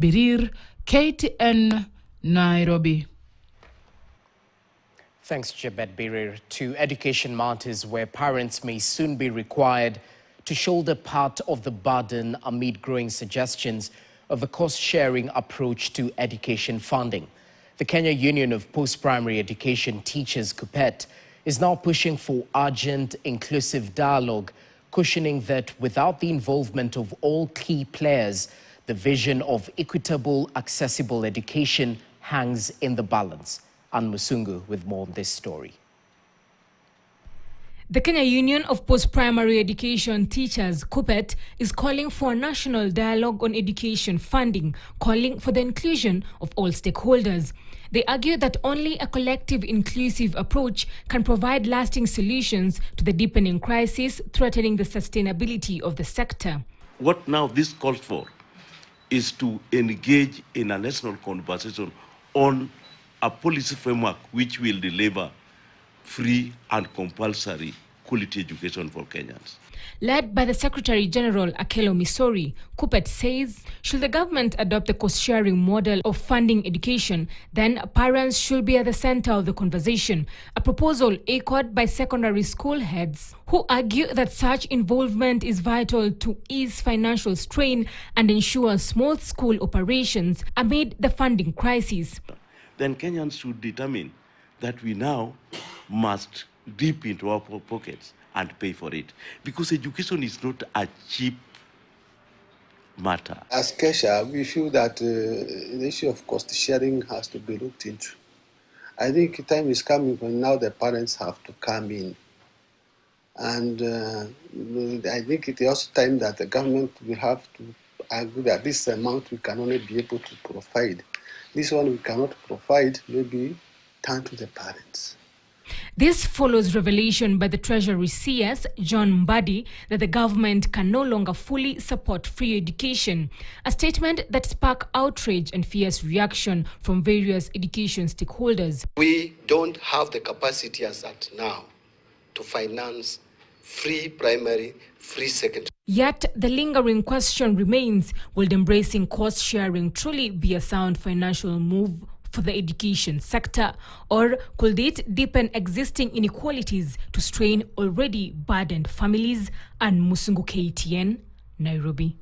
Birir, KTN, Nairobi. Thanks, Jebet Birir. To education matters where parents may soon be required to shoulder part of the burden amid growing suggestions of a cost-sharing approach to education funding. The Kenya Union of Post-Primary Education Teachers, KUPPET, is now pushing for urgent, inclusive dialogue, cushioning that without the involvement of all key players, the vision of equitable, accessible education hangs in the balance. Ann Musungu with more on this story. The Kenya Union of Post-Primary Education Teachers, KUPPET, is calling for a national dialogue on education funding, calling for the inclusion of all stakeholders. They argue that only a collective, inclusive approach can provide lasting solutions to the deepening crisis threatening the sustainability of the sector. What now this calls for is to engage in a national conversation on a policy framework which will deliver free and compulsory quality education for Kenyans. Led by the Secretary General Akelo Misori, KUPPET says, should the government adopt the cost-sharing model of funding education, then parents should be at the center of the conversation, a proposal echoed by secondary school heads who argue that such involvement is vital to ease financial strain and ensure small school operations amid the funding crisis. Then Kenyans should determine that we now must dip into our pockets and pay for it, because education is not a cheap matter. As Kesha, we feel that the issue of cost sharing has to be looked into. I think time is coming when now the parents have to come in. And I think it is also time that the government will have to agree that this amount we can only be able to provide. This one we cannot provide, maybe turn to the parents. This follows revelation by the Treasury CS, John Mbadi, that the government can no longer fully support free education, a statement that sparked outrage and fierce reaction from various education stakeholders. We don't have the capacity as at now to finance free primary, free secondary. Yet the lingering question remains, will embracing cost sharing truly be a sound financial move for the education sector, or could it deepen existing inequalities to strain already burdened families? And Musungu, KTN, Nairobi.